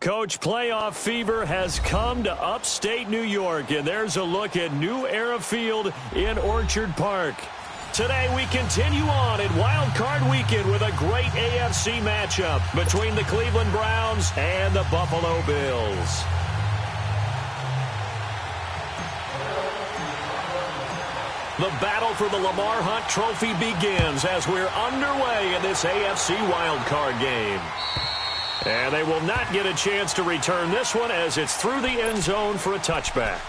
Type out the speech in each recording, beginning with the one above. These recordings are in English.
Coach, playoff fever has come to upstate New York, and there's a look at New Era Field in Orchard Park. Today we continue on in Wild Card Weekend with a great AFC matchup between the Cleveland Browns and the Buffalo Bills. The battle for the Lamar Hunt Trophy begins as we're underway in this AFC Wild Card game. And they will not get a chance to return this one as it's through the end zone for a touchback.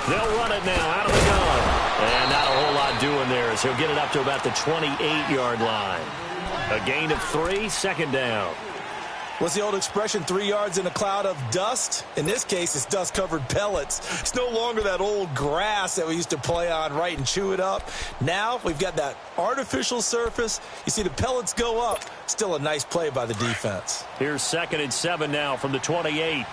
They'll run it now out of the gun. And not a whole lot doing there as he'll get it up to about the 28-yard line. A gain of 3, second down. What's the old expression, 3 yards in a cloud of dust? In this case, it's dust-covered pellets. It's no longer that old grass that we used to play on, right, and chew it up. Now we've got that artificial surface. You see the pellets go up. Still a nice play by the defense. Here's 2nd and 7 now from the 28.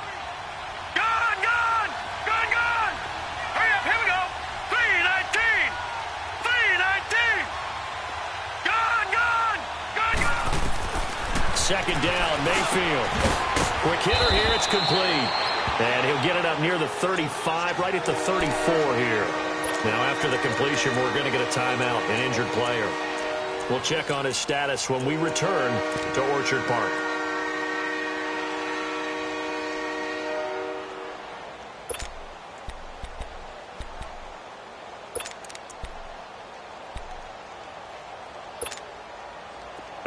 Second down, Mayfield. Quick hitter here, it's complete. And he'll get it up near the 35, right at the 34 here. Now after the completion, we're going to get a timeout, an injured player. We'll check on his status when we return to Orchard Park.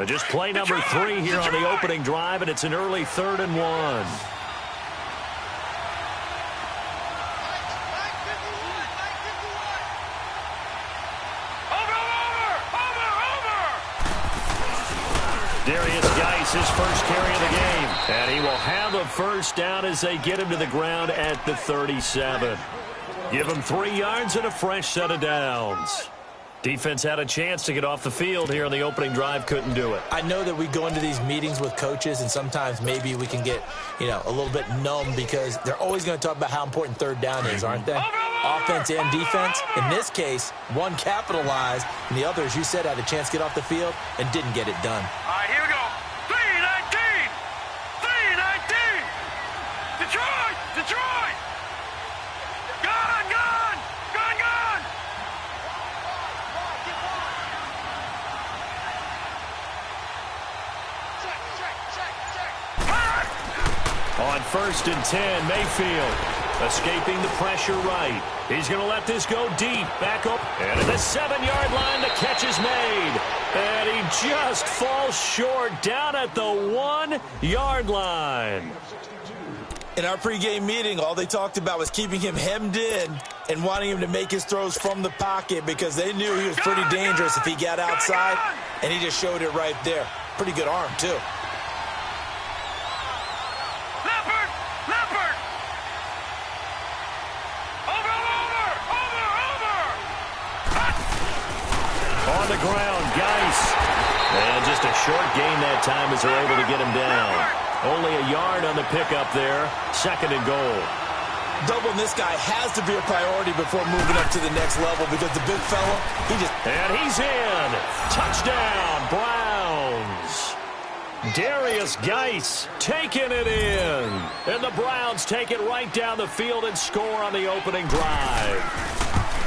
Just play number 3 here on the opening drive, and it's an early 3rd and 1. Darius Geis, his first carry of the game. And he will have a first down as they get him to the ground at the 37. Give him 3 yards and a fresh set of downs. Defense had a chance to get off the field here on the opening drive, couldn't do it. I know that we go into these meetings with coaches, and sometimes maybe we can get, a little bit numb because they're always going to talk about how important 3rd down is, aren't they? Offense and defense. In this case, one capitalized, and the other, as you said, had a chance to get off the field and didn't get it done. All right, here we go. 3-19! 3-19! Detroit! Detroit! Gone! Gone! Gone! Gone! On 1st and 10, Mayfield escaping the pressure right. He's going to let this go deep. Back up. And at the 7-yard line, the catch is made. And he just falls short down at the 1-yard line. In our pregame meeting, all they talked about was keeping him hemmed in and wanting him to make his throws from the pocket because they knew he was pretty dangerous if he got outside, and he just showed it right there. Pretty good arm, too. On the ground, Geis. And just a short gain that time as they're able to get him down. Only a yard on the pickup there. 2nd and goal. Doubling this guy has to be a priority before moving up to the next level because the big fella, And he's in. Touchdown, Browns. Darius Geis taking it in. And the Browns take it right down the field and score on the opening drive.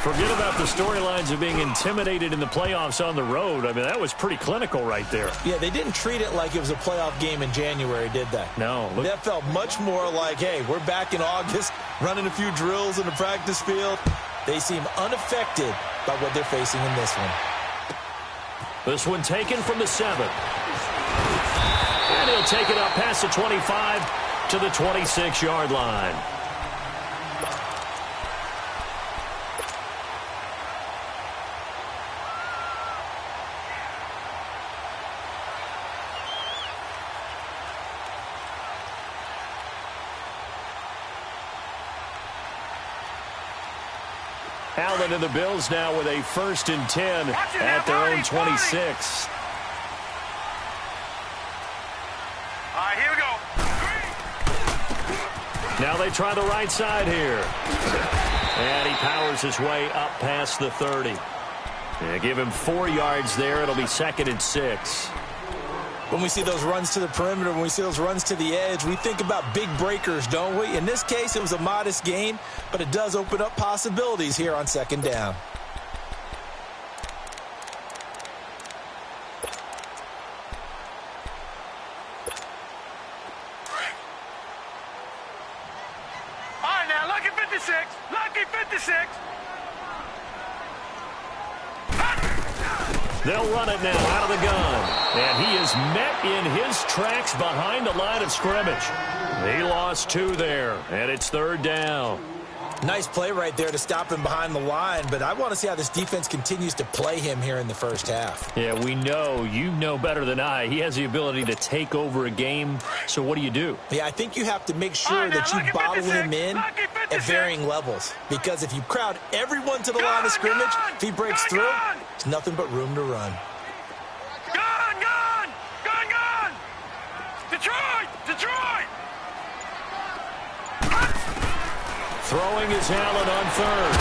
Forget about the storylines of being intimidated in the playoffs on the road. I mean, that was pretty clinical right there. Yeah, they didn't treat it like it was a playoff game in January, did they? No. That felt much more like, hey, we're back in August, running a few drills in the practice field. They seem unaffected by what they're facing in this one. This one taken from the 7. And he'll take it up past the 25 to the 26-yard line. Allen and the Bills now with a 1st and 10 at their own 26. All right, here we go. Now they try the right side here. And he powers his way up past the 30. Yeah, give him 4 yards there. It'll be 2nd and 6. When we see those runs to the perimeter, when we see those runs to the edge, we think about big breakers, don't we? In this case, it was a modest gain, but it does open up possibilities here on 2nd down. All right, now, lucky 56. Lucky 56. They'll run it now out of the gun. And he is met in his tracks behind the line of scrimmage. He lost 2 there, and it's 3rd down. Nice play right there to stop him behind the line, but I want to see how this defense continues to play him here in the first half. Yeah, we know, you know better than I, he has the ability to take over a game, so what do? Yeah, I think you have to make sure that you bottle him in at varying levels, because if you crowd everyone to the line of scrimmage, if he breaks through, there's nothing but room to run. Gun, gun, gun, gun. Detroit, Detroit. Throwing is Allen on 3rd.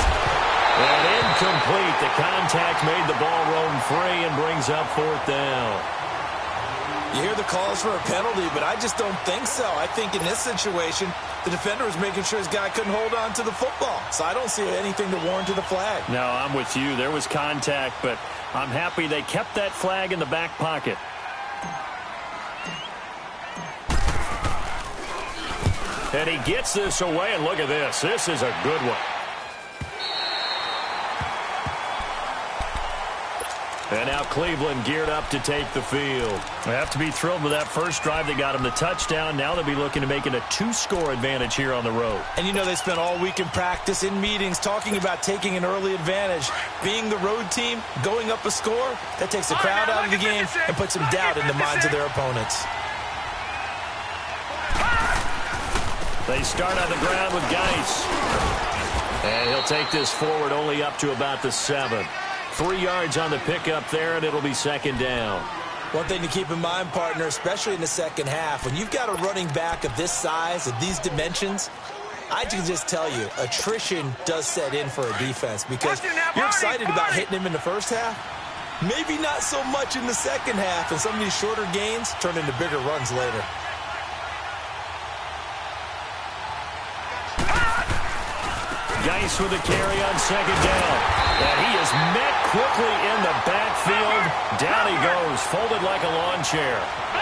And incomplete. The contact made the ball roam free and brings up 4th down. You hear the calls for a penalty, but I just don't think so. I think in this situation, the defender was making sure his guy couldn't hold on to the football. So I don't see anything to warrant the flag. No, I'm with you. There was contact, but I'm happy they kept that flag in the back pocket. And he gets this away, and look at this. This is a good one. And now Cleveland geared up to take the field. They have to be thrilled with that first drive that got him the touchdown. Now they'll be looking to make it a 2-score advantage here on the road. And you know they spent all week in practice, in meetings, talking about taking an early advantage. Being the road team, going up a score, that takes the crowd out of the game and puts some doubt in the minds of their opponents. They start on the ground with Geis. And he'll take this forward only up to about the 7. 3 yards on the pickup there, and it'll be 2nd down. One thing to keep in mind, partner, especially in the second half, when you've got a running back of this size, of these dimensions, I can just tell you, attrition does set in for a defense because you're excited about hitting him in the first half. Maybe not so much in the second half, and some of these shorter gains turn into bigger runs later. Geis with the carry on 2nd down. And he is met quickly in the backfield. Down he goes, folded like a lawn chair.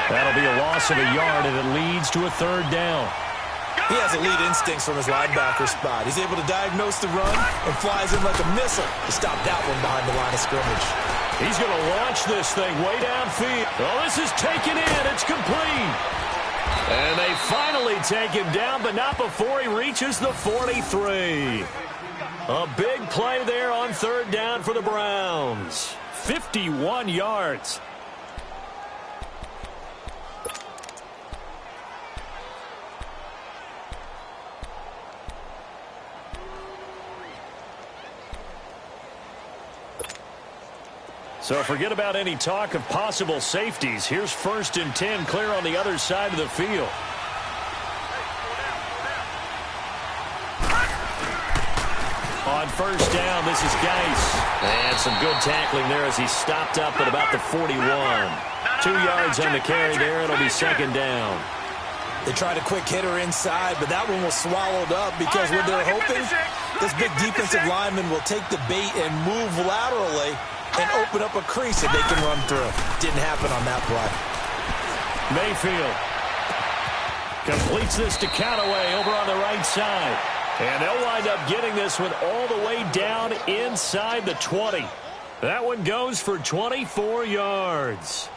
That'll be a loss of a yard, and it leads to a 3rd down. He has elite instincts from his linebacker spot. He's able to diagnose the run and flies in like a missile to stop that one behind the line of scrimmage. He's going to launch this thing way downfield. Oh, this is taken in. It's complete. And they finally take him down, but not before he reaches the 43. A big play there on 3rd down for the Browns. 51 yards. So forget about any talk of possible safeties. Here's 1st and 10 clear on the other side of the field. On 1st down, this is Geis. And some good tackling there as he stopped up at about the 41. 2 yards on the carry there. It'll be 2nd down. They tried a quick hitter inside, but that one was swallowed up because what they're hoping, this big defensive lineman will take the bait and move laterally and open up a crease that they can run through. Didn't happen on that play. Mayfield completes this to Callaway over on the right side. And they'll wind up getting this one all the way down inside the 20. That one goes for 24 yards.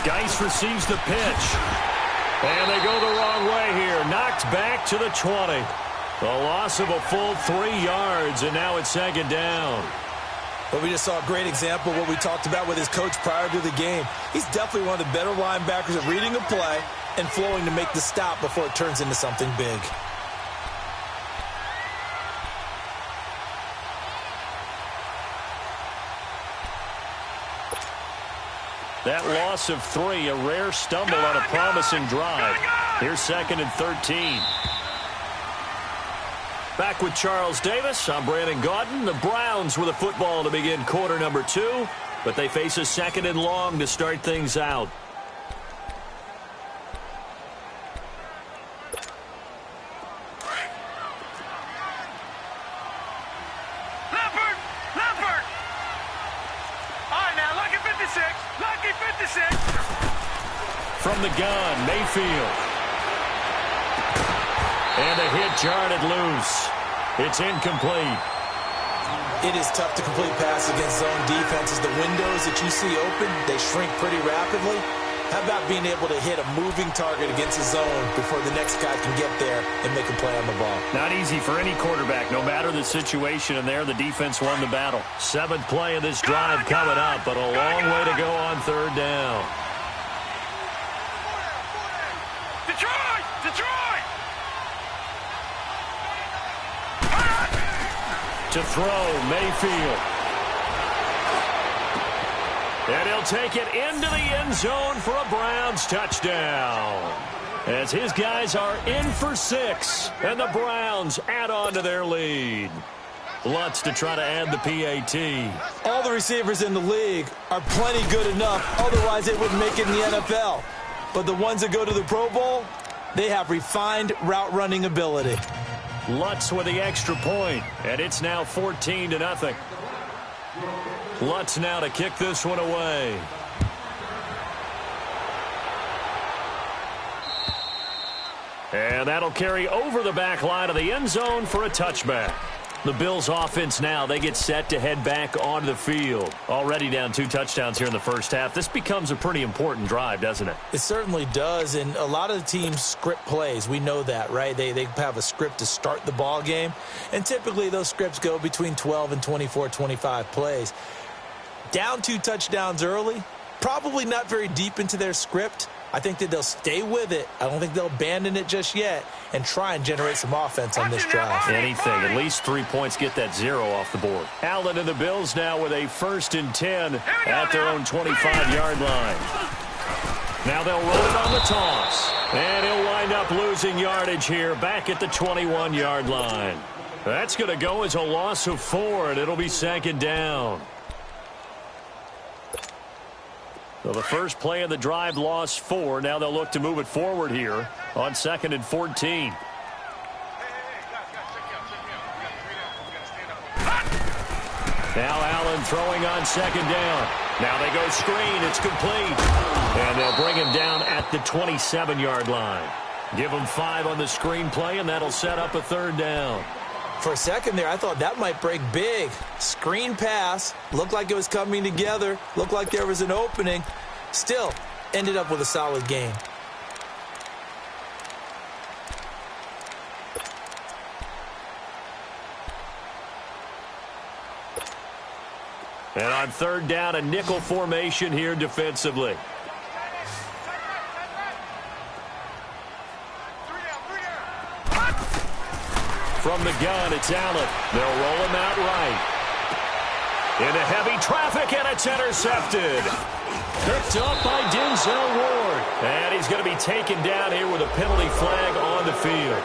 Geis receives the pitch. And they go the wrong way here. Knocked back to the 20. A loss of a full 3 yards, and now it's second down. But we just saw a great example of what we talked about with his coach prior to the game. He's definitely one of the better linebackers at reading a play and flowing to make the stop before it turns into something big. That loss of 3, a rare stumble on a promising drive. Here's second and 13. Back with Charles Davis, I'm Brandon Gaudin. The Browns with the football to begin quarter number 2, but they face a second and long to start things out. Leopard! All right, now, lucky 56. Lucky 56. From the gun, Mayfield. And a hit jarred loose. It's incomplete. It is tough to complete pass against zone defenses. The windows that you see open, they shrink pretty rapidly. How about being able to hit a moving target against a zone before the next guy can get there and make a play on the ball? Not easy for any quarterback, no matter the situation, and there the defense won the battle. 7th play of this drive coming up, but a long way to go on third down. Detroit! To throw, Mayfield. And he'll take it into the end zone for a Browns touchdown. As his guys are in for 6, and the Browns add on to their lead. Lutz to try to add the PAT. All the receivers in the league are plenty good enough, otherwise they wouldn't make it in the NFL. But the ones that go to the Pro Bowl, they have refined route running ability. Lutz with the extra point, and it's now 14-0. Lutz now to kick this one away. And that'll carry over the back line of the end zone for a touchback. The Bills offense now, they get set to head back onto the field. Already down 2 touchdowns here in the first half. This becomes a pretty important drive, doesn't it? It certainly does, and a lot of the teams script plays. We know that, right? They have a script to start the ball game, and typically those scripts go between 12 and 24, 25 plays. Down 2 touchdowns early, probably not very deep into their script. I think that they'll stay with it. I don't think they'll abandon it just yet and try and generate some offense on this drive. Anything. At least 3 points get that 0 off the board. Allen and the Bills now with a 1st and 10 at their own 25-yard line. Now they'll roll it on the toss. And he'll wind up losing yardage here back at the 21-yard line. That's going to go as a loss of 4, and it'll be second down. So the first play of the drive lost 4. Now they'll look to move it forward here on 2nd and 14. Now Allen throwing on 2nd down. Now they go screen. It's complete. And they'll bring him down at the 27-yard line. Give him 5 on the screen play, and that'll set up a 3rd down. For a second there, I thought that might break big. Screen pass. Looked like it was coming together. Looked like there was an opening. Still, ended up with a solid game. And on 3rd down, a nickel formation here defensively. From the gun, it's Allen. They'll roll him out right. Into heavy traffic, and it's intercepted. Picked up by Denzel Ward. And he's going to be taken down here with a penalty flag on the field.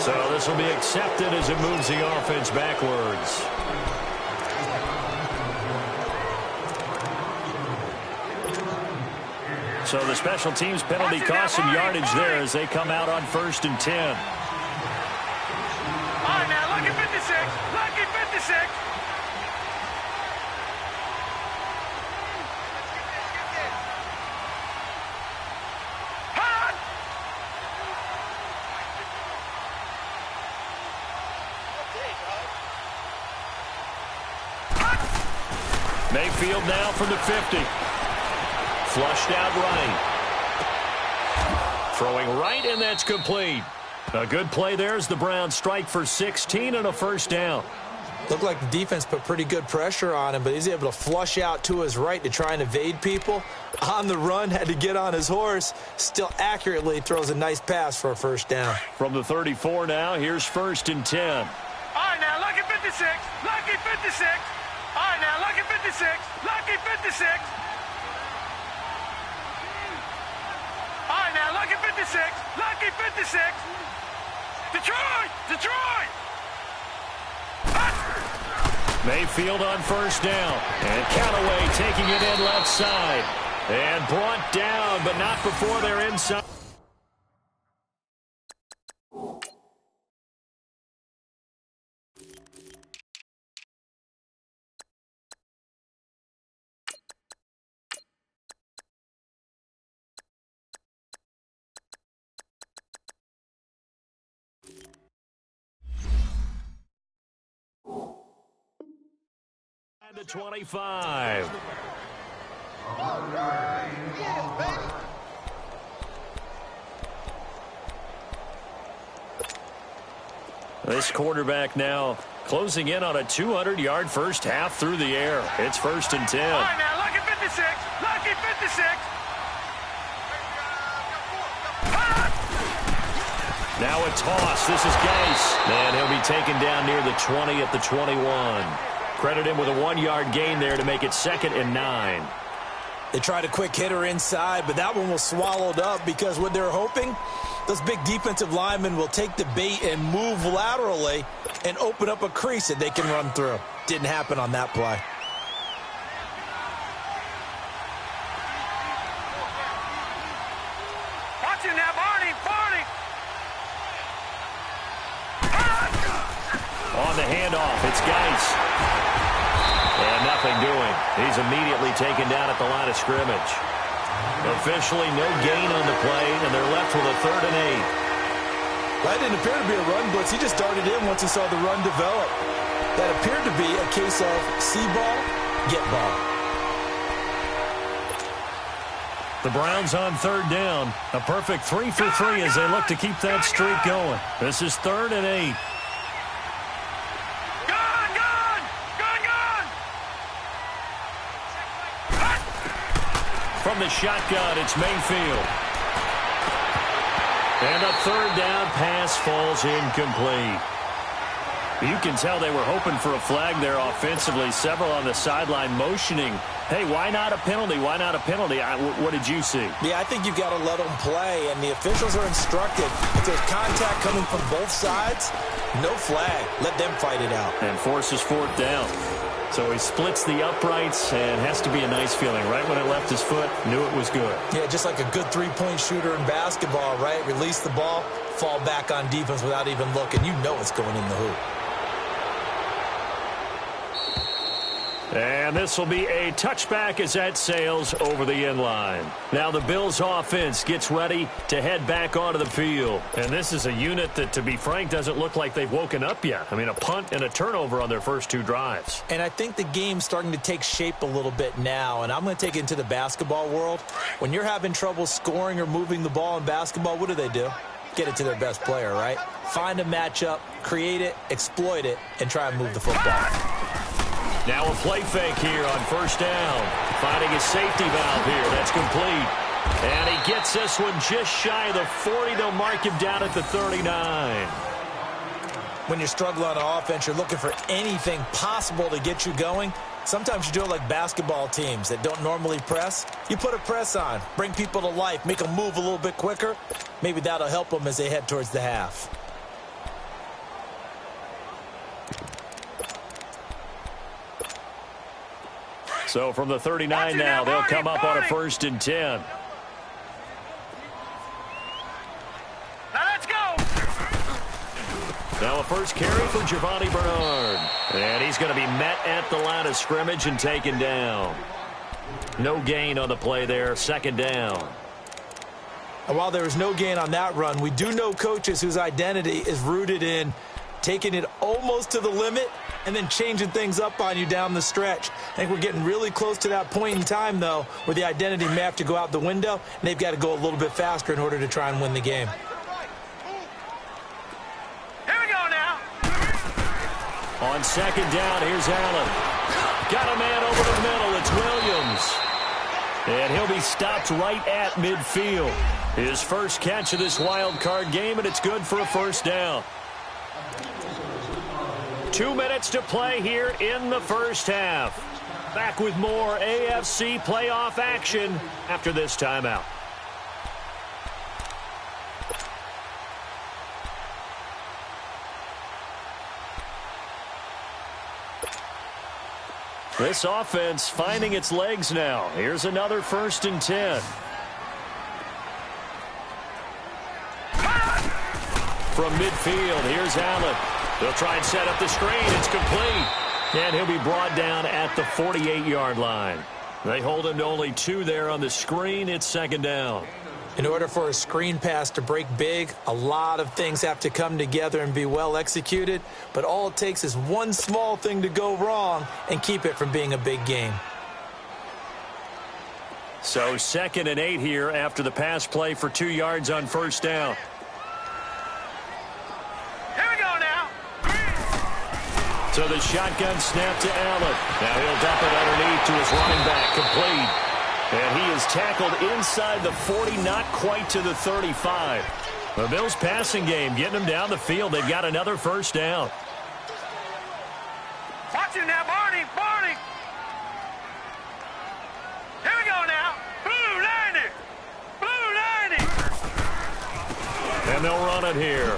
So this will be accepted as it moves the offense backwards. So the special teams penalty cost some yardage there as they come out on 1st and 10. All right, now, lucky 56. Lucky 56. Hot! Hot! Mayfield now from the 50. Flushed out right. Throwing right, and that's complete. A good play there as the Browns strike for 16 and a first down. Looked like the defense put pretty good pressure on him, but he's able to flush out to his right to try and evade people. On the run, had to get on his horse. Still accurately throws a nice pass for a first down. From the 34 now, here's 1st and 10. All right, now, lucky 56. Lucky 56. All right, now, lucky 56. Lucky 56. All right, now, lucky 56. Lucky 56. Detroit! Detroit! Mayfield on first down. And Callaway taking it in left side. And brought down, but not before they're inside. To 25. This quarterback now closing in on a 200-yard first half through the air. It's 1st and 10. All right, now, lucky 56. Lucky 56. Now a toss. This is Geis. And he'll be taken down near the 20 at the 21. Credit him with a 1-yard gain there to make it 2nd and 9. They tried a quick hitter inside, but that one was swallowed up because what they're hoping, those big defensive linemen will take the bait and move laterally and open up a crease that they can run through. Didn't happen on that play. Watch him now, Barney. Barney. On the handoff, it's Geis. And nothing doing. He's immediately taken down at the line of scrimmage. Officially no gain on the play, and they're left with a 3rd and 8. That didn't appear to be a run blitz. He just started in once he saw the run develop. That appeared to be a case of see ball, get ball. The Browns on 3rd down. A perfect 3 for 3 as they look to keep that streak going. This is 3rd and 8. From the shotgun, it's Mayfield. And a 3rd down pass falls incomplete. You can tell they were hoping for a flag there offensively. Several on the sideline motioning. Hey, why not a penalty? Why not a penalty? What did you see? Yeah, I think you've got to let them play, and the officials are instructed. If there's contact coming from both sides, no flag. Let them fight it out. And forces 4th down. So he splits the uprights and has to be a nice feeling. Right when it left his foot, knew it was good. Yeah, just like a good three-point shooter in basketball, right? Release the ball, fall back on defense without even looking. You know it's going in the hoop. And this will be a touchback as that sails over the end line. Now the Bills offense gets ready to head back onto the field. And this is a unit that, to be frank, doesn't look like they've woken up yet. I mean, a punt and a turnover on their first 2 drives. And I think the game's starting to take shape a little bit now. And I'm going to take it into the basketball world. When you're having trouble scoring or moving the ball in basketball, what do? Get it to their best player, right? Find a matchup, create it, exploit it, and try and move the football. Now a play fake here on 1st down. Finding his safety valve here. That's complete. And he gets this one just shy of the 40. They'll mark him down at the 39. When you're struggling on offense, you're looking for anything possible to get you going. Sometimes you do it like basketball teams that don't normally press. You put a press on, bring people to life, make them move a little bit quicker. Maybe that'll help them as they head towards the half. So from the 39 now, they'll come up on a 1st and 10. Now let's go. Now a first carry for Giovanni Bernard. And he's going to be met at the line of scrimmage and taken down. No gain on the play there, 2nd down. And while there was no gain on that run, we do know coaches whose identity is rooted in taking it almost to the limit and then changing things up on you down the stretch. I think we're getting really close to that point in time, though, where the identity may have to go out the window, and they've got to go a little bit faster in order to try and win the game. Here we go now. On second down, here's Allen. Got a man over the middle. It's Williams. And he'll be stopped right at midfield. His first catch of this wild card game, and it's good for a first down. 2 minutes to play here in the first half. Back with more AFC playoff action after this timeout. This offense finding its legs now. Here's another 1st and 10. From midfield, here's Allen. They'll try and set up the screen. It's complete. And he'll be brought down at the 48-yard line. They hold him to only 2 there on the screen. It's 2nd down. In order for a screen pass to break big, a lot of things have to come together and be well executed. But all it takes is one small thing to go wrong and keep it from being a big game. So 2nd and 8 here after the pass play for 2 yards on 1st down. So the shotgun snap to Allen. Now he'll dump it underneath to his running back, complete. And he is tackled inside the 40, not quite to the 35. The Bills' passing game getting them down the field. They've got another 1st down. Watch him now, Barney, Barney. Here we go now. Blue 90. Blue 90. And they'll run it here.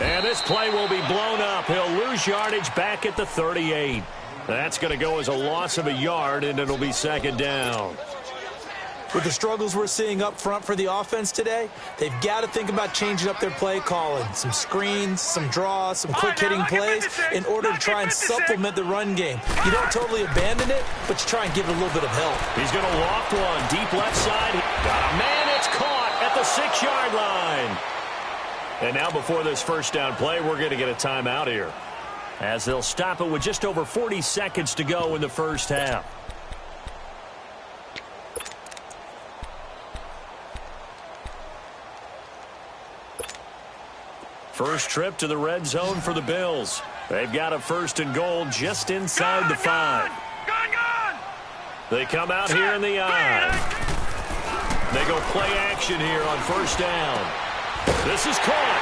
And this play will be blown up. He'll lose yardage back at the 38. That's going to go as a loss of a yard, and it'll be 2nd down. With the struggles we're seeing up front for the offense today, they've got to think about changing up their play calling. Some screens, some draws, some quick-hitting plays in order to try and supplement the run game. You don't totally abandon it, but you try and give it a little bit of help. He's going to loft one. Deep left side. Got a man. It's caught at the 6-yard line. And now before this 1st down play, we're going to get a timeout here, as they'll stop it with just over 40 seconds to go in the first half. First trip to the red zone for the Bills. They've got a 1st and goal just inside the 5. They come out here in the I. They go play action here on 1st down. This is caught.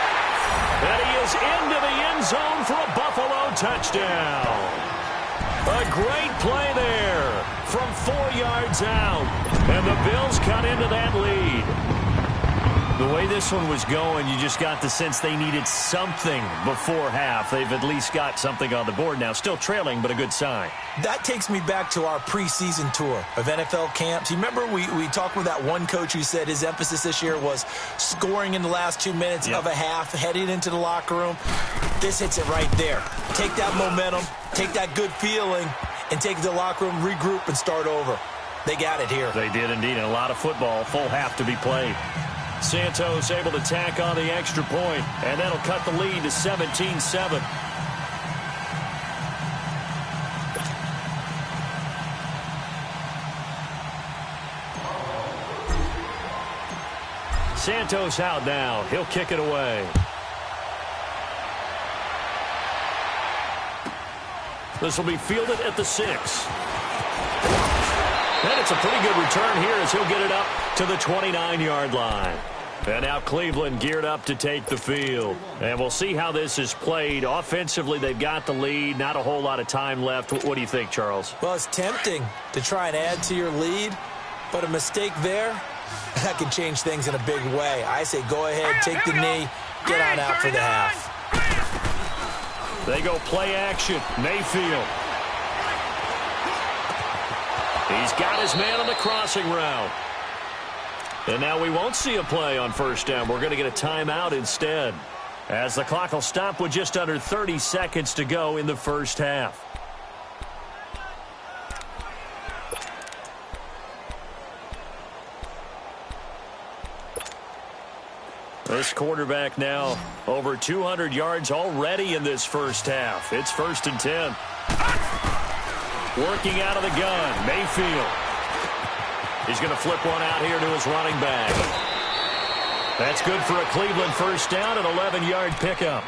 And he is into the end zone for a Buffalo touchdown. A great play there from 4 yards out. And the Bills cut into that lead. The way this one was going, you just got the sense they needed something before half. They've at least got something on the board now. Still trailing, but a good sign. That takes me back to our preseason tour of NFL camps. You remember we talked with that one coach who said his emphasis this year was scoring in the last 2 minutes of a half, heading into the locker room. This hits it right there. Take that momentum, take that good feeling, and take it to the locker room, regroup, and start over. They got it here. They did indeed, and a lot of football, full half to be played. Santos able to tack on the extra point, and that'll cut the lead to 17-7. Santos out now. He'll kick it away. This will be fielded at the 6. And it's a pretty good return here as he'll get it up to the 29-yard line. And now Cleveland geared up to take the field. And we'll see how this is played. Offensively, they've got the lead. Not a whole lot of time left. What do you think, Charles? Well, it's tempting to try and add to your lead, but a mistake there, that can change things in a big way. I say go ahead, take the knee, get on out for the half. They go play action. Mayfield. He's got his man on the crossing route. And now we won't see a play on 1st down. We're going to get a timeout instead, as the clock will stop with just under 30 seconds to go in the first half. This quarterback now over 200 yards already in this first half. It's 1st and 10. Working out of the gun, Mayfield. He's going to flip one out here to his running back. That's good for a Cleveland first down, an 11-yard pickup.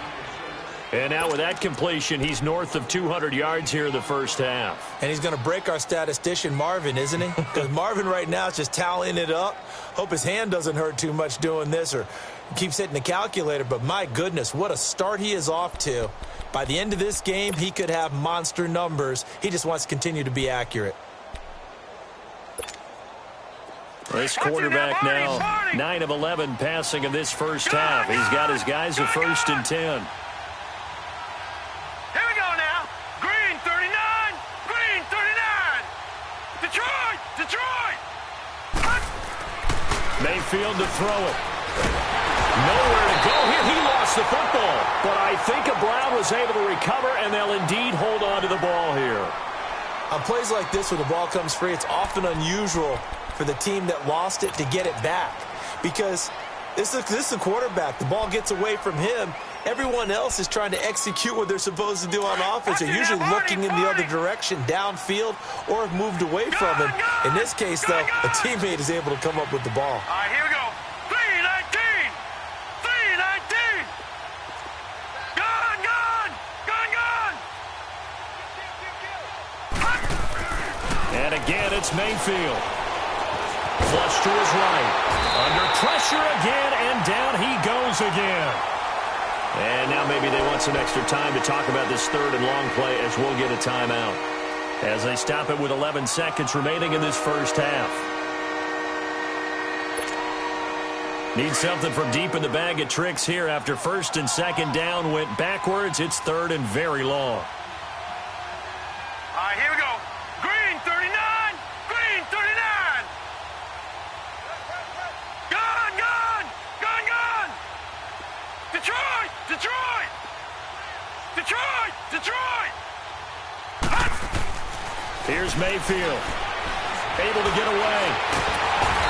And now with that completion, he's north of 200 yards here in the first half. And he's going to break our statistician, Marvin, isn't he? Because Marvin right now is just tallying it up. Hope his hand doesn't hurt too much doing this or keeps hitting the calculator. But my goodness, what a start he is off to. By the end of this game, he could have monster numbers. He just wants to continue to be accurate. This quarterback now 9 of 11 passing in this first half. He's got his guys at 1st and 10. Here we go now. Green 39. Green 39. Detroit. Mayfield to throw it. Nowhere to go here. He lost the football. But I think a Brown was able to recover, and they'll indeed hold on to the ball here. On plays like this where the ball comes free, it's often unusual for the team that lost it to get it back. Because this is a quarterback. The ball gets away from him. Everyone else is trying to execute what they're supposed to do on offense. They're usually looking in the other direction, downfield, or have moved away from him. In this case, though, a teammate is able to come up with the ball. All right, here we go. 319. 319. Gun. And again, it's Mayfield. Flush to his right. Under pressure again, and down he goes again. And now maybe they want some extra time to talk about this 3rd and long play as we'll get a timeout. As they stop it with 11 seconds remaining in this first half. Need something from deep in the bag of tricks here after 1st and 2nd down went backwards. It's 3rd and very long. All right, here we go. Green 39. Green 39. Gun. Detroit. Here's Mayfield. Able to get away.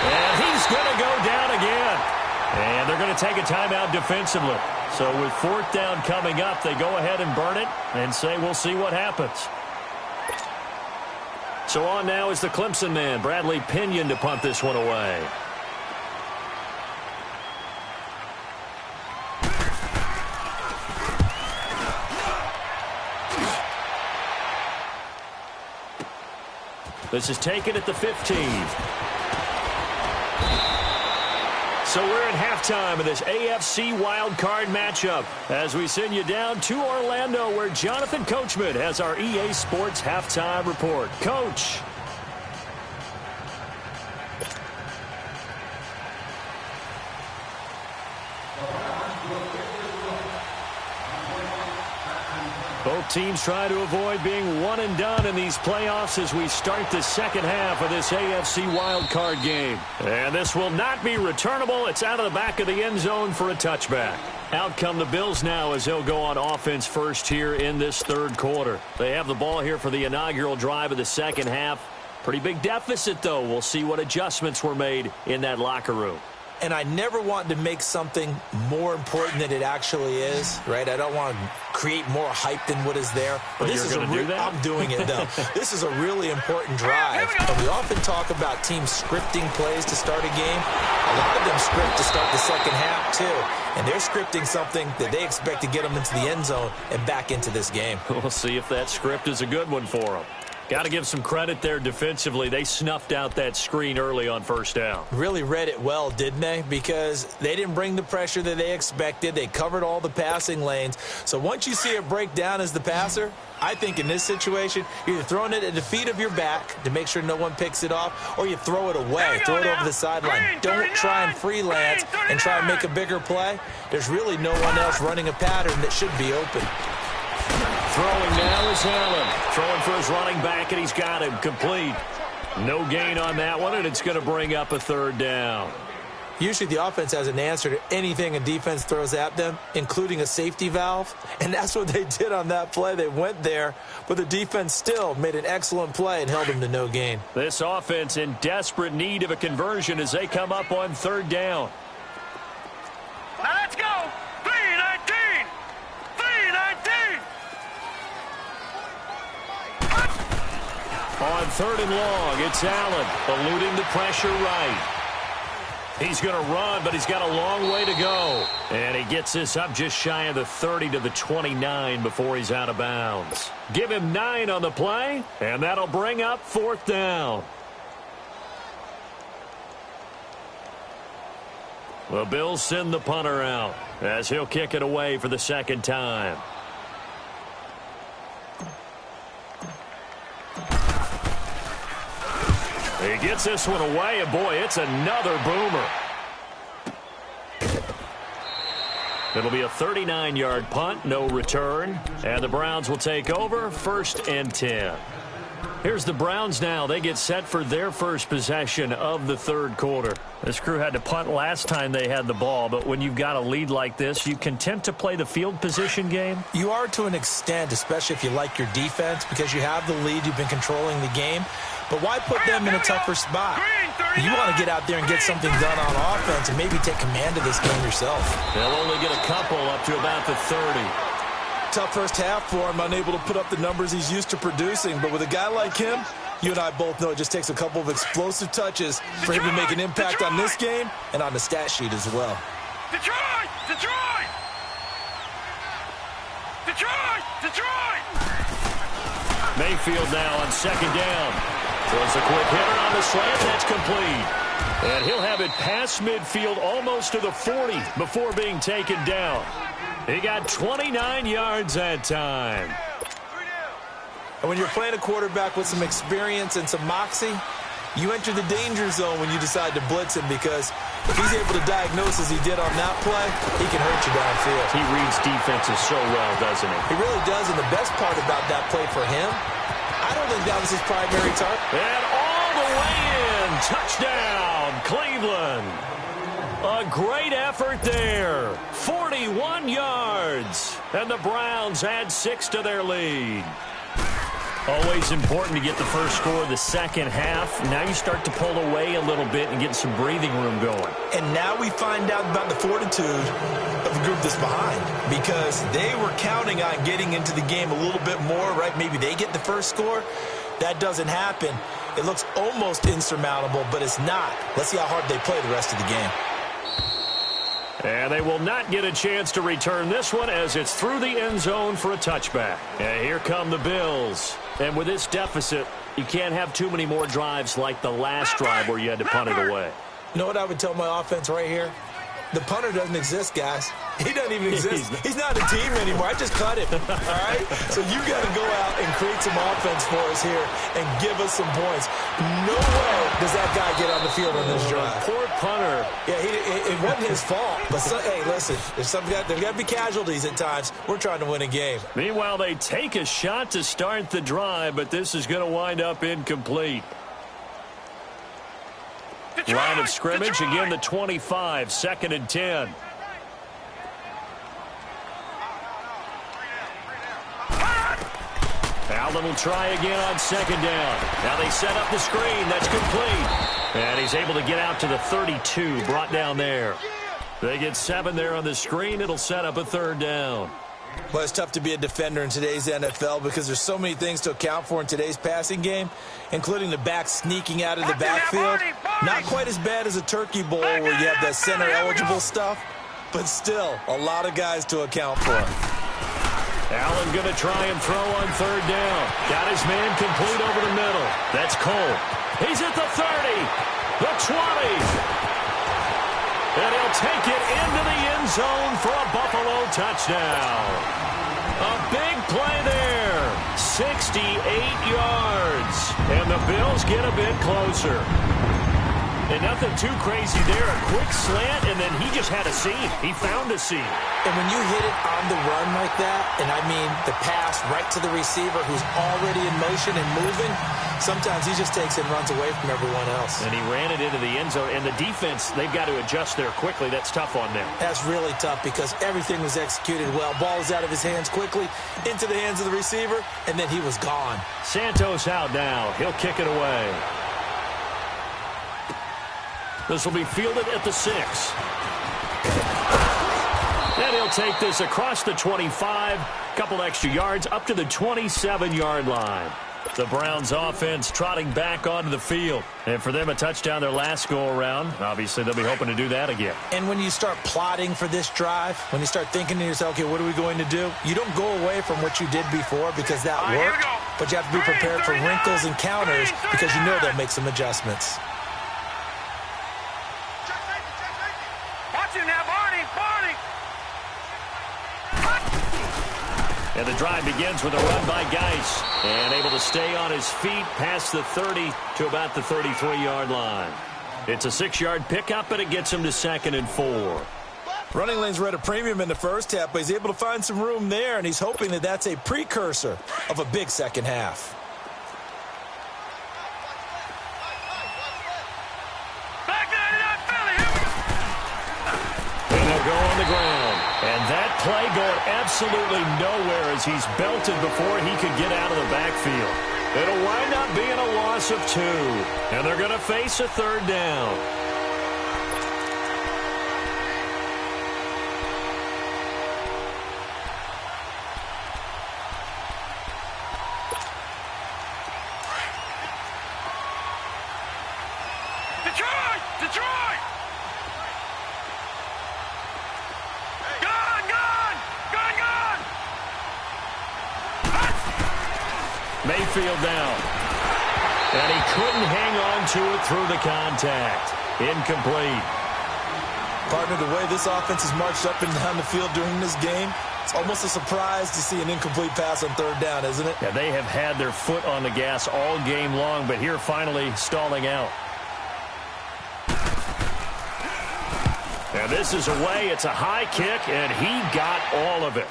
And he's going to go down again. And they're going to take a timeout defensively. So with 4th down coming up, they go ahead and burn it and say we'll see what happens. So on now is the Clemson man, Bradley Pinion, to punt this one away. This is taken at the 15. So we're at halftime of this AFC wildcard matchup as we send you down to Orlando where Jonathan Coachman has our EA Sports halftime report. Coach. Both teams try to avoid being one and done in these playoffs as we start the second half of this AFC wildcard game. And this will not be returnable. It's out of the back of the end zone for a touchback. Out come the Bills now as they'll go on offense first here in this 3rd quarter. They have the ball here for the inaugural drive of the second half. Pretty big deficit, though. We'll see what adjustments were made in that locker room. And I never want to make something more important than it actually is, right? I don't want to create more hype than what is there. But this is I'm doing it, though. This is a really important drive. And we often talk about teams scripting plays to start a game. A lot of them script to start the second half, too. And they're scripting something that they expect to get them into the end zone and back into this game. We'll see if that script is a good one for them. Got to give some credit there defensively. They snuffed out that screen early on 1st down. Really read it well, didn't they? Because they didn't bring the pressure that they expected. They covered all the passing lanes. So once you see it break down as the passer, I think in this situation, you're either throwing it at the feet of your back to make sure no one picks it off, or you throw it away, throw it over the sideline. Don't try and freelance and try and make a bigger play. There's really no one else running a pattern that should be open. Throwing now is Allen. Throwing for his running back, and he's got him complete. No gain on that one, and it's going to bring up a 3rd down. Usually the offense has an answer to anything a defense throws at them, including a safety valve. And that's what they did on that play. They went there, but the defense still made an excellent play and held them to no gain. This offense in desperate need of a conversion as they come up on 3rd down. Now On 3rd and long, it's Allen eluding the pressure right. He's going to run, but he's got a long way to go. And he gets this up just shy of the 30 to the 29 before he's out of bounds. Give him 9 on the play, and that'll bring up 4th down. The Bills send the punter out as he'll kick it away for the 2nd time. He gets this one away, and boy, it's another boomer. It'll be a 39-yard punt, no return, and the Browns will take over 1st and 10. Here's the Browns now. They get set for their first possession of the 3rd quarter. This crew had to punt last time they had the ball, but when you've got a lead like this, you content to play the field position game? You are to an extent, especially if you like your defense, because you have the lead, you've been controlling the game. But why put them in a tougher spot? You want to get out there and get something done on offense and maybe take command of this game yourself. They'll only get a couple up to about the 30. Tough first half for him, unable to put up the numbers he's used to producing. But with a guy like him, you and I both know it just takes a couple of explosive touches for him to make an impact on this game and on the stat sheet as well. Detroit! Detroit! Detroit! Detroit! Mayfield now on 2nd down. Throws a quick hitter on the slant. That's complete. And he'll have it past midfield almost to the 40 before being taken down. He got 29 yards that time. And when you're playing a quarterback with some experience and some moxie, you enter the danger zone when you decide to blitz him, because if he's able to diagnose as he did on that play, he can hurt you downfield. He reads defenses so well, doesn't he? He really does, and the best part about that play for him, I don't think that was his primary target. And all the way in. Touchdown, Cleveland. A great effort there. 41 yards. And the Browns add 6 to their lead. Always important to get the first score of the second half. Now you start to pull away a little bit and get some breathing room going. And now we find out about the fortitude of the group that's behind, because they were counting on getting into the game a little bit more, right? Maybe they get the first score. That doesn't happen. It looks almost insurmountable, but it's not. Let's see how hard they play the rest of the game. And they will not get a chance to return this one as it's through the end zone for a touchback. And here come the Bills. And with this deficit, you can't have too many more drives like the last drive where you had to punt it away. You know what I would tell my offense right here? The punter doesn't exist, guys. He doesn't even exist. He's not a team anymore. I just cut him, all right? So you got to go out and create some offense for us here and give us some points. No way does that guy get on the field on this drive. Poor punter. Yeah, it wasn't his fault. But, hey, listen, there's got to be casualties at times. We're trying to win a game. Meanwhile, they take a shot to start the drive, but this is going to wind up incomplete. Detroit! Line of scrimmage, Detroit! again the 25, 2nd and 10. Allen will try again on 2nd down. Now they set up the screen. That's complete. And he's able to get out to the 32, brought down there. They get 7 there on the screen. It'll set up a 3rd down. Well, it's tough to be a defender in today's NFL because there's so many things to account for in today's passing game, including the back sneaking out of the backfield. Not quite as bad as a turkey bowl where you have the center-eligible stuff, but still a lot of guys to account for. Allen going to try and throw on 3rd down. Got his man complete over the middle. That's Cole. He's at the 30, the 20. And he'll take it into the end zone for a Buffalo touchdown. A big play there. 68 yards. And the Bills get a bit closer. And nothing too crazy there. A quick slant, and then he just had a seam. He found a seam. And when you hit it on the run like that, and I mean the pass right to the receiver who's already in motion and moving, sometimes he just takes it and runs away from everyone else. And he ran it into the end zone. And the defense, they've got to adjust there quickly. That's tough on them. That's really tough because everything was executed well. Ball was out of his hands quickly, into the hands of the receiver, and then he was gone. Santos out now. He'll kick it away. This will be fielded at the 6. And he'll take this across the 25. Couple extra yards up to the 27-yard line. The Browns offense trotting back onto the field. And for them, a touchdown their last go-around. Obviously, they'll be hoping to do that again. And when you start plotting for this drive, when you start thinking to yourself, okay, what are we going to do? You don't go away from what you did before because that worked, but you have to be prepared for wrinkles and counters because you know they'll make some adjustments. Watch it now, Barney, Barney. And the drive begins with a run by Geis. And able to stay on his feet past the 30 to about the 33-yard line. It's a 6-yard pickup, and it gets him to 2nd and 4. Running lanes were at a premium in the first half, but he's able to find some room there, and he's hoping that that's a precursor of a big second half. And they'll go on the ground. And that play going absolutely nowhere as he's belted before he could get out of the backfield. It'll wind up being a loss of 2. And they're going to face a 3rd down. Detroit! Detroit! Mayfield down. And he couldn't hang on to it through the contact. Incomplete. Partner, the way this offense has marched up and down the field during this game, it's almost a surprise to see an incomplete pass on 3rd down, isn't it? Yeah, they have had their foot on the gas all game long, but here finally stalling out. And this is away. It's a high kick, and he got all of it.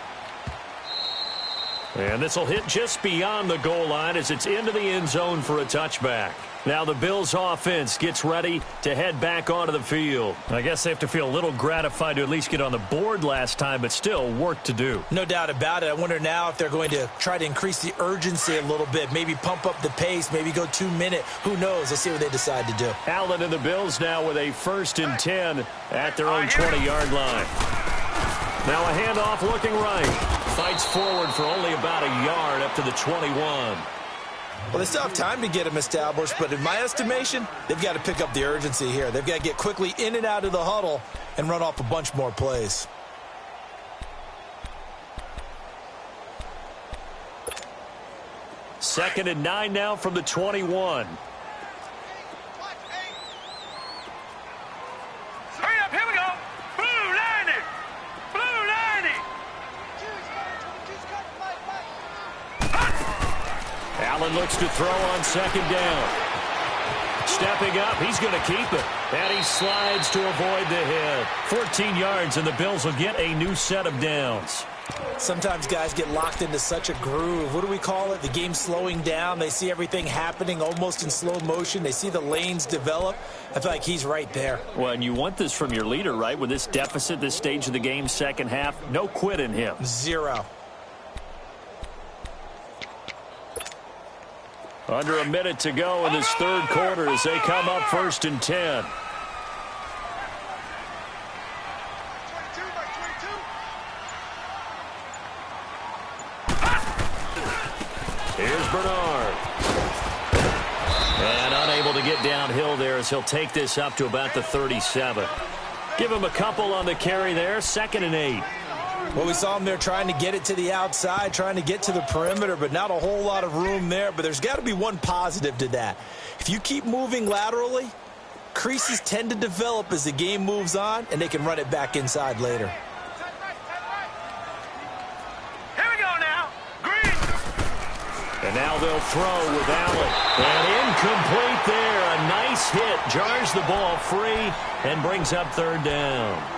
And this will hit just beyond the goal line as it's into the end zone for a touchback. Now the Bills offense gets ready to head back onto the field. I guess they have to feel a little gratified to at least get on the board last time, but still work to do. No doubt about it. I wonder now if they're going to try to increase the urgency a little bit, maybe pump up the pace, maybe go 2-minute. Who knows? Let's see what they decide to do. Allen and the Bills now with a 1st and 10 at their own 20-yard line. Now a handoff looking right. Fights forward for only about a yard up to the 21. Well, they still have time to get him established, but in my estimation, they've got to pick up the urgency here. They've got to get quickly in and out of the huddle and run off a bunch more plays. Second and 9 now from the 21. Hurry up, here we go. Blue 90. Blue 90. Allen looks to throw on 2nd down. Stepping up, he's going to keep it. And he slides to avoid the hit. 14 yards, and the Bills will get a new set of downs. Sometimes guys get locked into such a groove. What do we call it? The game slowing down. They see everything happening almost in slow motion. They see the lanes develop. I feel like he's right there. Well, and you want this from your leader, right? With this deficit, this stage of the game, second half, no quit in him. 0. Under a minute to go in this 3rd quarter as they come up 1st and 10. Here's Bernard. And unable to get downhill there as he'll take this up to about the 37. Give him a couple on the carry there. 2nd and 8. Well, we saw him there trying to get it to the outside, trying to get to the perimeter, but not a whole lot of room there. But there's got to be one positive to that. If you keep moving laterally, creases tend to develop as the game moves on, and they can run it back inside later. Here we go now. Green. And now they'll throw with Allen. And incomplete there. A nice hit. Jars the ball free and brings up 3rd down.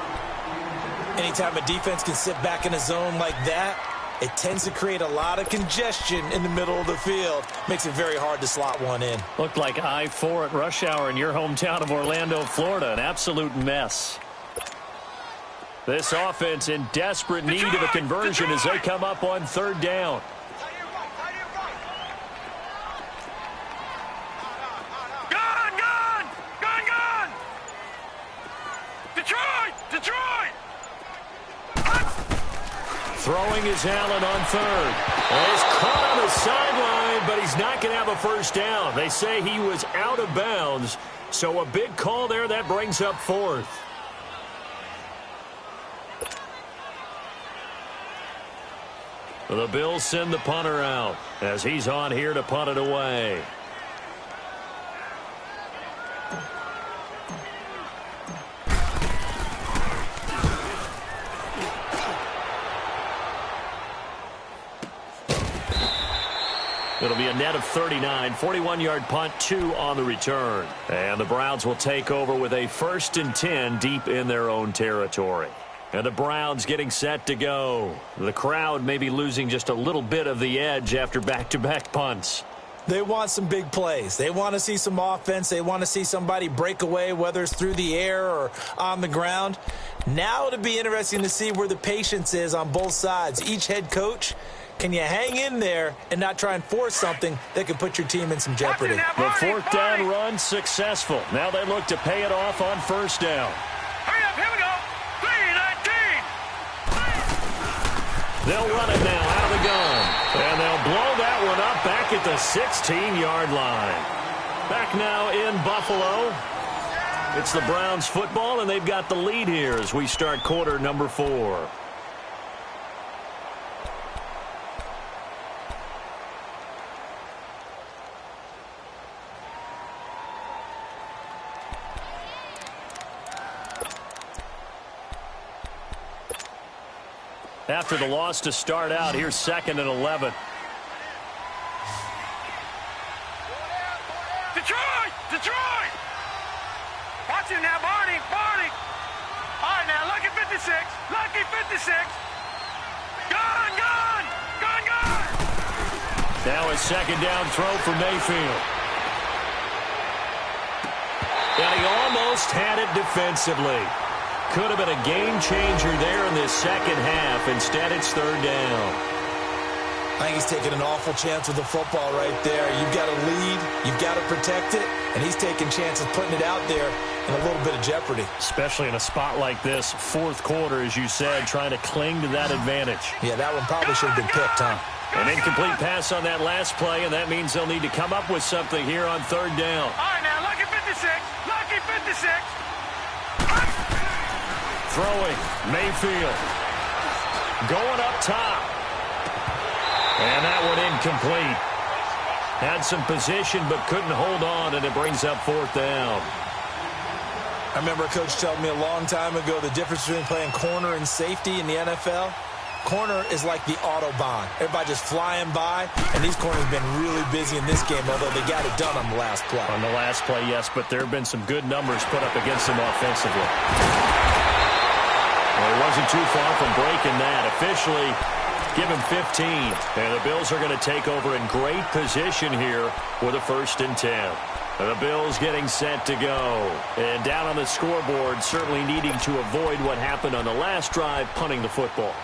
Anytime a defense can sit back in a zone like that, it tends to create a lot of congestion in the middle of the field. Makes it very hard to slot one in. Looked like I-4 at rush hour in your hometown of Orlando, Florida. An absolute mess. This offense in desperate need of a conversion as they come up on 3rd down. Gone, gone, gone, gone. Detroit, Detroit. Throwing is Allen on 3rd. And he's caught on the sideline good, but he's not going to have a first down. They say he was out of bounds, so a big call there. That brings up fourth. The Bills send the punter out as he's on here to punt it away. It'll be a net of 39, 41-yard punt, 2 on the return. And the Browns will take over with a 1st and 10 deep in their own territory. And the Browns getting set to go. The crowd may be losing just a little bit of the edge after back-to-back punts. They want some big plays. They want to see some offense. They want to see somebody break away, whether it's through the air or on the ground. Now it'll be interesting to see where the patience is on both sides. Each head coach, can you hang in there and not try and force something that could put your team in some jeopardy? The 4th down run successful. Now they look to pay it off on 1st down. Hurry up, here we go. 3-19. They'll run it now out of the gun. And they'll blow that one up back at the 16-yard line. Back now in Buffalo. It's the Browns football, and they've got the lead here as we start quarter number 4. After the loss to start out, here's 2nd and 11. Detroit! Watch him now, Barney! All right, now, lucky 56! Gone! Now a 2nd down throw for Mayfield. And he almost had it defensively. Could have been a game changer there in this second half. Instead, it's 3rd down. I think he's taking an awful chance with the football right there. You've got to lead. You've got to protect it. And he's taking chances putting it out there in a little bit of jeopardy. Especially in a spot like this, 4th quarter, as you said, trying to cling to that advantage. Yeah, that one probably should have been picked, huh? An incomplete pass on that last play, and that means they'll need to come up with something here on 3rd down. All right, now, lucky 56! Throwing, Mayfield. Going up top. And that one incomplete. Had some position but couldn't hold on, and it brings up 4th down. I remember a coach telling me a long time ago the difference between playing corner and safety in the NFL. Corner is like the Autobahn. Everybody just flying by, and these corners have been really busy in this game, although they got it done on the last play. On the last play, yes, but there have been some good numbers put up against them offensively. Well, he wasn't too far from breaking that. Officially, give him 15. And the Bills are going to take over in great position here with a 1st and 10. The Bills getting set to go. And down on the scoreboard, certainly needing to avoid what happened on the last drive, punting the football.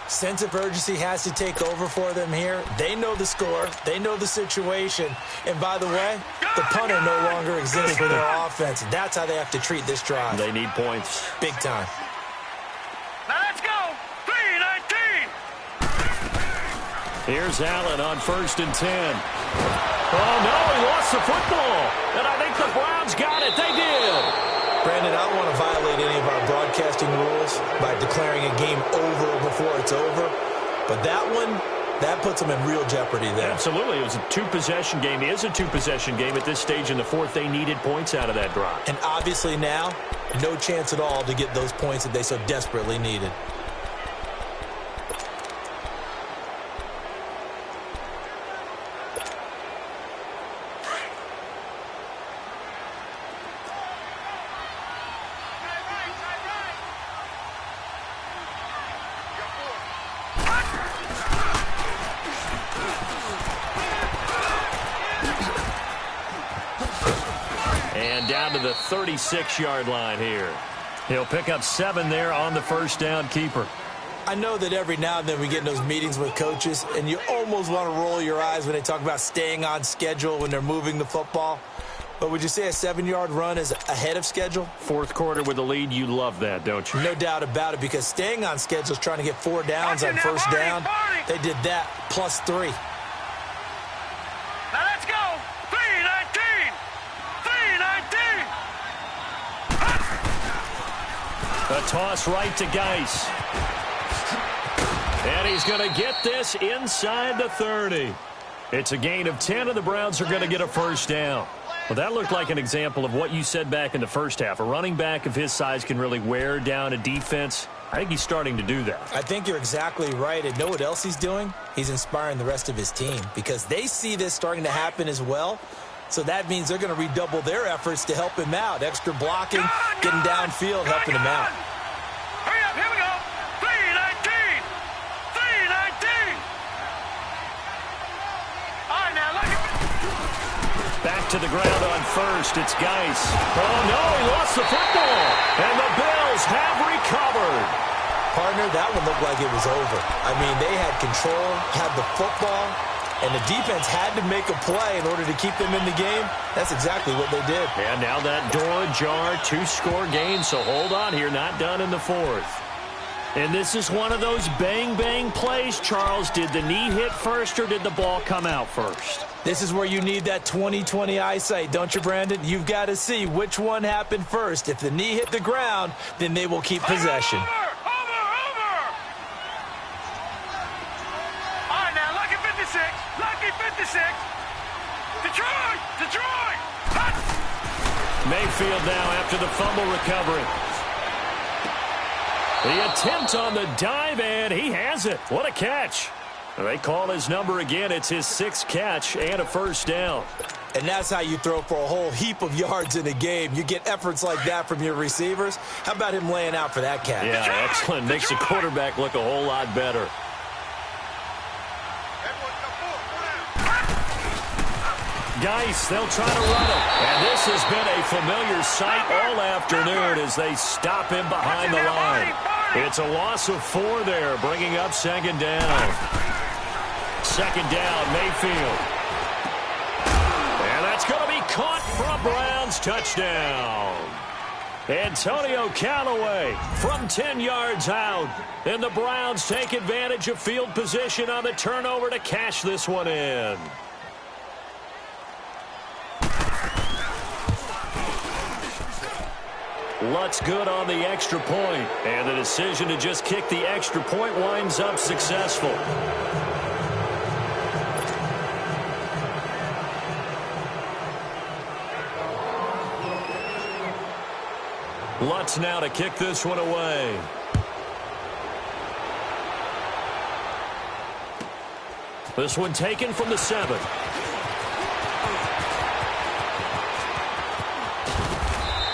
Sense of urgency has to take over for them here. They know the score. They know the situation. And by the way, the punter no longer exists for their offense. That's how they have to treat this drive. They need points. Big time. Now let's go! 3-19! Here's Allen on 1st and 10. Oh, no, he lost the football. And I think the Browns got it. They did. Brandon, I don't want to violate any of our broadcasting rules by declaring a game over before it's over. But that one, that puts them in real jeopardy there. Absolutely. It was a 2-possession game. It is a 2-possession game at this stage in the 4th. They needed points out of that drive. And obviously now, no chance at all to get those points that they so desperately needed. And down to the 36-yard line here. He'll pick up 7 there on the 1st down keeper. I know that every now and then we get in those meetings with coaches, and you almost want to roll your eyes when they talk about staying on schedule when they're moving the football. But would you say a 7-yard run is ahead of schedule? 4th quarter with the lead, you love that, don't you? No doubt about it, because staying on schedule is trying to get 4 downs on 1st down. They did that +3. A toss right to Geis. And he's going to get this inside the 30. It's a gain of 10, and the Browns are going to get a first down. Well, that looked like an example of what you said back in the first half. A running back of his size can really wear down a defense. I think he's starting to do that. I think you're exactly right. And know what else he's doing? He's inspiring the rest of his team because they see this starting to happen as well. So that means they're going to redouble their efforts to help him out. Extra blocking, getting downfield, helping him out. Hurry up, here we go. 319. 319. All right, now, look at Back to the ground on first. It's Geis. Oh, no, he lost the football. And the Bills have recovered. Partner, that one looked like it was over. I mean, they had control, had the football, and the defense had to make a play in order to keep them in the game. That's exactly what they did. And now that door ajar, 2-score game, so hold on here, not done in the fourth. And this is one of those bang-bang plays, Charles. Did the knee hit first or did the ball come out first? This is where you need that 20/20 eyesight, don't you, Brandon? You've got to see which one happened first. If the knee hit the ground, then they will keep possession. Over! All right, now, lucky 56. Lucky 56. Detroit! Hut! Mayfield now after the fumble recovery. The attempt on the dive, and he has it. What a catch. They call his number again. It's his 6th catch and a first down. And that's how you throw for a whole heap of yards in a game. You get efforts like that from your receivers. How about him laying out for that catch? Yeah, excellent. Makes the quarterback look a whole lot better. Geis, they'll try to run him. And this has been a familiar sight all afternoon as they stop him behind the line. It's a loss of 4 there, bringing up second down. Second down, Mayfield. And that's going to be caught for a Browns touchdown. Antonio Callaway from 10 yards out. And the Browns take advantage of field position on the turnover to cash this one in. Lutz good on the extra point, and the decision to just kick the extra point winds up successful. Lutz now to kick this one away. This one taken from the 7.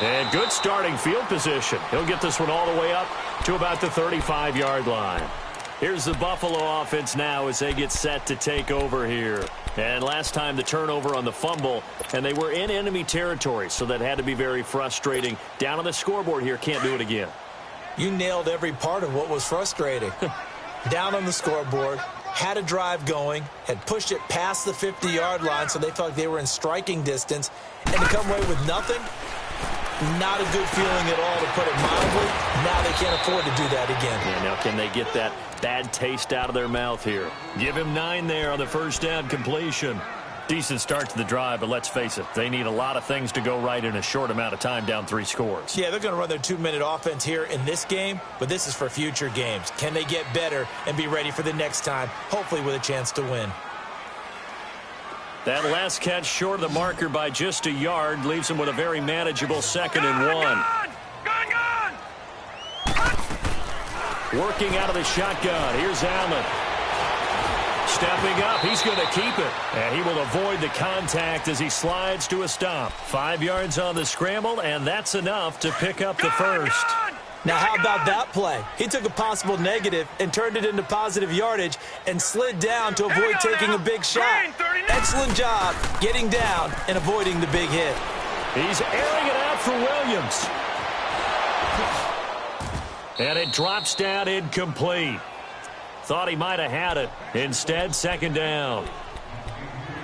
And good starting field position. He'll get this one all the way up to about the 35-yard line. Here's the Buffalo offense now as they get set to take over here. And last time the turnover on the fumble, and they were in enemy territory, so that had to be very frustrating. Down on the scoreboard here, can't do it again. You nailed every part of what was frustrating. Down on the scoreboard, had a drive going, had pushed it past the 50-yard line, so they felt like they were in striking distance, and to come away with nothing, not a good feeling at all, to put it mildly. Now they can't afford to do that again. Yeah, now can they get that bad taste out of their mouth here? Give him 9 there on the first down completion. Decent start to the drive, but let's face it, they need a lot of things to go right in a short amount of time, down 3 scores. Yeah, they're going to run their 2-minute offense here in this game, but this is for future games. Can they get better and be ready for the next time, hopefully with a chance to win? That last catch short of the marker by just a yard leaves him with a very manageable 2nd and 1. Gone! Working out of the shotgun. Here's Allen. Stepping up. He's going to keep it. And he will avoid the contact as he slides to a stop. 5 yards on the scramble, and that's enough to pick up the first. Now, how about that play? He took a possible negative and turned it into positive yardage and slid down to avoid taking a big shot. Excellent job getting down and avoiding the big hit. He's airing it out for Williams. And it drops down incomplete. Thought he might have had it. Instead, 2nd down.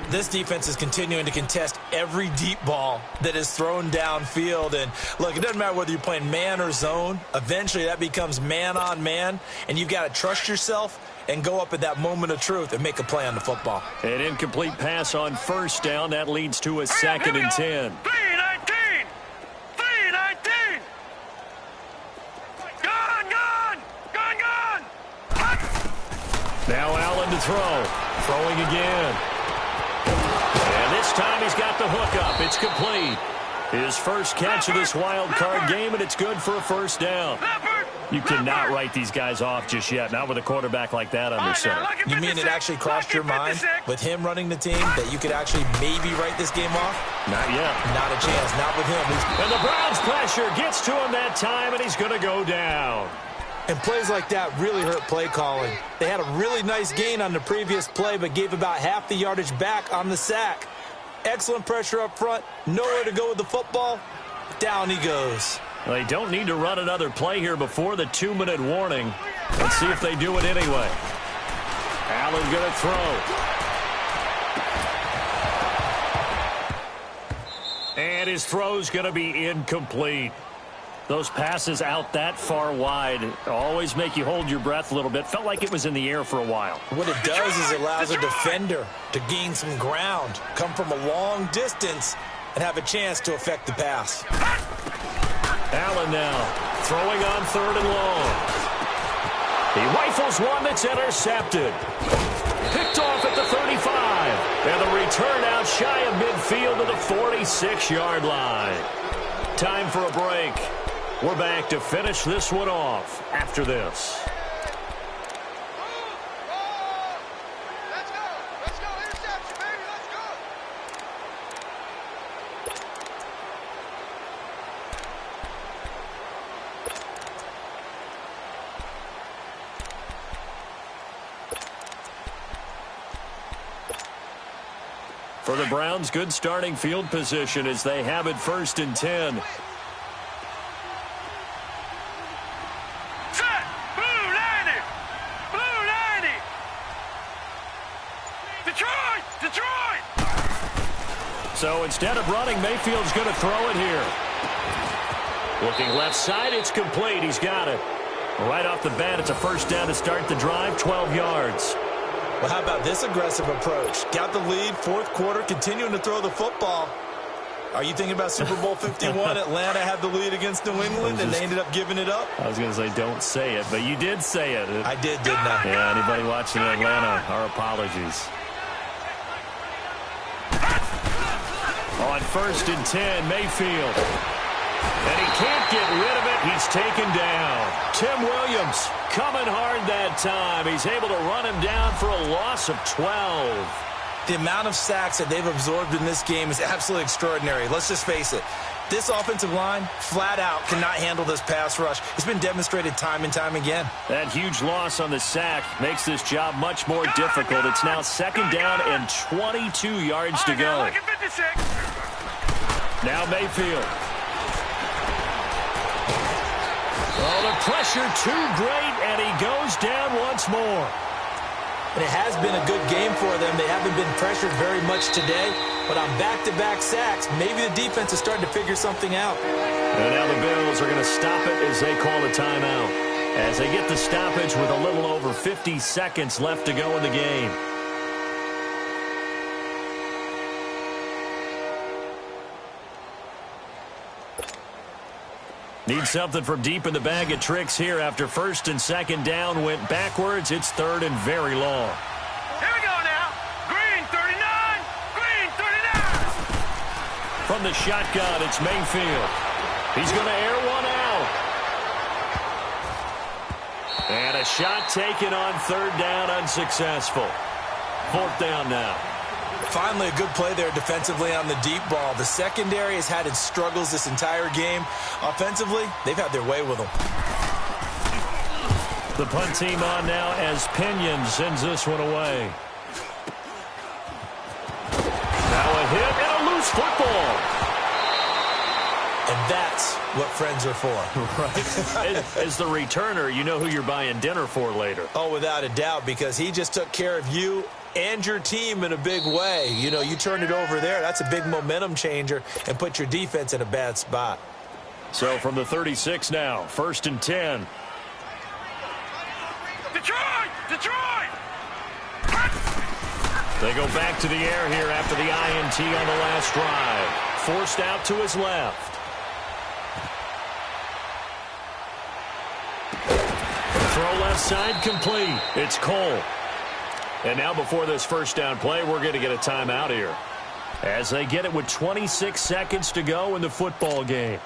This defense is continuing to contest every deep ball that is thrown downfield. And, look, it doesn't matter whether you're playing man or zone. Eventually, that becomes man-on-man, and you've got to trust yourself and go up at that moment of truth and make a play on the football. An incomplete pass on first down. That leads to a 2nd and 10. 319! throw. Throwing again. And this time he's got the hook up. It's complete. His first catch of this wild card game, and it's good for a first down. You cannot write these guys off just yet, not with a quarterback like that under center. You mean it actually crossed your mind with him running the team that you could actually maybe write this game off? Not yet. Not a chance. Not with him. And the Browns' pressure gets to him that time, and he's going to go down. And plays like that really hurt play calling. They had a really nice gain on the previous play, but gave about half the yardage back on the sack. Excellent pressure up front. Nowhere to go with the football. Down he goes. They don't need to run another play here before the 2-minute warning. Let's see if they do it anyway. Allen going to throw. And his throw's going to be incomplete. Those passes out that far wide always make you hold your breath a little bit. Felt like it was in the air for a while. What it does is it allows a defender to gain some ground, come from a long distance, and have a chance to affect the pass. Allen now throwing on 3rd and long. He rifles one that's intercepted. Picked off at the 35. And the return out shy of midfield to the 46-yard line. Time for a break. We're back to finish this one off after this. Let's go, interception, baby, let's go. For the Browns, good starting field position as they have it 1st and 10. So instead of running, Mayfield's going to throw it here. Looking left side, it's complete. He's got it. Right off the bat, it's a first down to start the drive, 12 yards. Well, how about this aggressive approach? Got the lead, 4th quarter, continuing to throw the football. Are you thinking about Super Bowl 51? Atlanta had the lead against New England, and they ended up giving it up? I was going to say don't say it, but you did say it. I did, didn't I? Yeah, anybody watching Atlanta, our apologies. On 1st and 10, Mayfield. And he can't get rid of it. He's taken down. Tim Williams coming hard that time. He's able to run him down for a loss of 12. The amount of sacks that they've absorbed in this game is absolutely extraordinary. Let's just face it. This offensive line, flat out, cannot handle this pass rush. It's been demonstrated time and time again. That huge loss on the sack makes this job much more difficult. It's now 2nd down and 22 yards to go. Now Mayfield. Oh, the pressure too great, and he goes down once more. And it has been a good game for them. They haven't been pressured very much today, but on back-to-back sacks, maybe the defense is starting to figure something out. And now the Bills are going to stop it as they call a timeout. As they get the stoppage with a little over 50 seconds left to go in the game. Need something from deep in the bag of tricks here after 1st and 2nd down went backwards. It's 3rd and very long. Here we go now. Green 39. Green 39. From the shotgun, it's Mayfield. He's going to air one out. And a shot taken on 3rd down, unsuccessful. 4th down now. Finally, a good play there defensively on the deep ball. The secondary has had its struggles this entire game. Offensively, they've had their way with them. The punt team on now as Pinion sends this one away. Now a hit and a loose football. And that's what friends are for. Right. As the returner, you know who you're buying dinner for later. Oh, without a doubt, because he just took care of you and your team in a big way. You know, you turned it over there. That's a big momentum changer and put your defense in a bad spot. So from the 36 now, 1st and 10. Detroit! Detroit! They go back to the air here after the INT on the last drive. Forced out to his left. Throw left side complete. It's Cole. And now before this first down play, we're going to get a timeout here, as they get it with 26 seconds to go in the football game.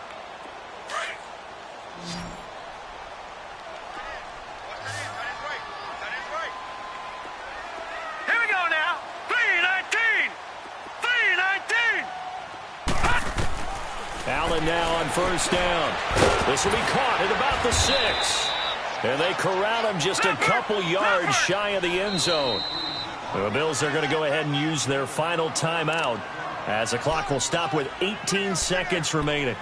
Here we go now. 3:19. 3:19. Allen now on first down. This will be caught at about the 6. And they corral him just a couple yards shy of the end zone. The Bills are going to go ahead and use their final timeout, as the clock will stop with 18 seconds remaining.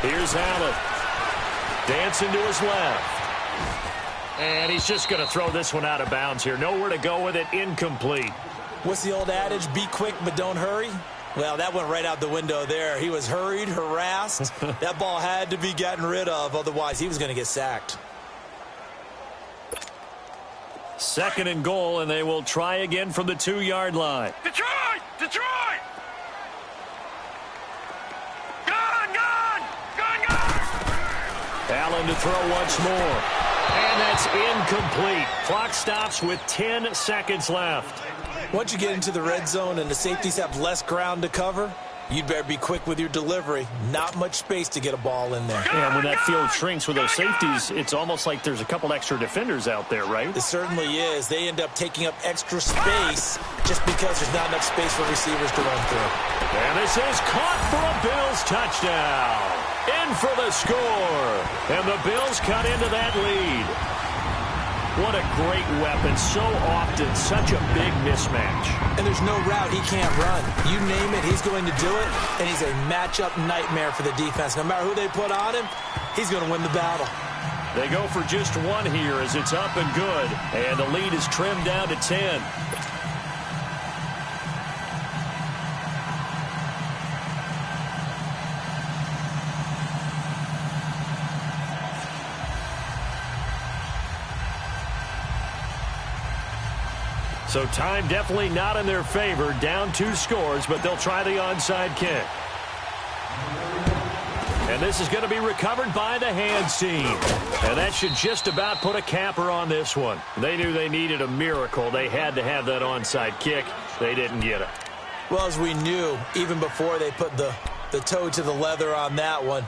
Here's Allen. Dancing to his left. And he's just going to throw this one out of bounds here. Nowhere to go with it. Incomplete. What's the old adage? Be quick, but don't hurry. Well, that went right out the window there. He was hurried, harassed. That ball had to be gotten rid of. Otherwise, he was going to get sacked. 2nd and goal, and they will try again from the 2-yard line. Detroit! Detroit! Allen to throw once more. And that's incomplete. Clock stops with 10 seconds left. Once you get into the red zone and the safeties have less ground to cover, you'd better be quick with your delivery. Not much space to get a ball in there. Yeah, when that field shrinks with those safeties, it's almost like there's a couple extra defenders out there, right? It certainly is. They end up taking up extra space just because there's not enough space for receivers to run through. And this is caught for a Bills touchdown. In for the score. And the Bills cut into that lead. What a great weapon. So often, such a big mismatch. And there's no route he can't run. You name it, he's going to do it. And he's a matchup nightmare for the defense. No matter who they put on him, he's going to win the battle. They go for just one here as it's up and good. And the lead is trimmed down to 10. So time definitely not in their favor. Down 2 scores, but they'll try the onside kick. And this is going to be recovered by the hands team. And that should just about put a capper on this one. They knew they needed a miracle. They had to have that onside kick. They didn't get it. Well, as we knew, even before they put the toe to the leather on that one,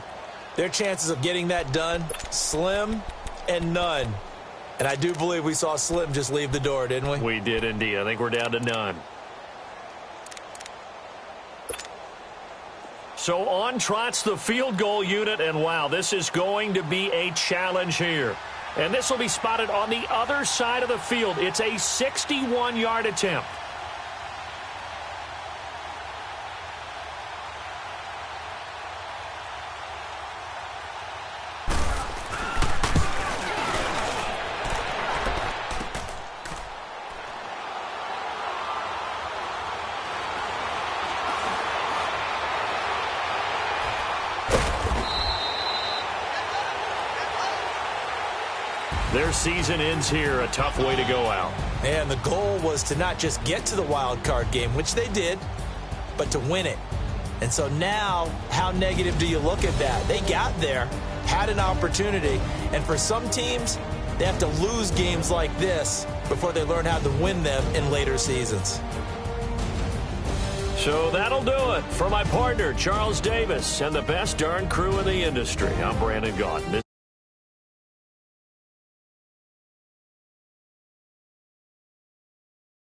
their chances of getting that done, slim and none. And I do believe we saw Slim just leave the door, didn't we? We did indeed. I think we're down to none. So on trots the field goal unit, and wow, this is going to be a challenge here. And this will be spotted on the other side of the field. It's a 61-yard attempt. Their season ends here. A tough way to go out. And the goal was to not just get to the wild card game, which they did, but to win it. And so now, how negative do you look at that? They got there, had an opportunity, and for some teams, they have to lose games like this before they learn how to win them in later seasons. So that'll do it. For my partner, Charles Davis, and the best darn crew in the industry, I'm Brandon Gaudin.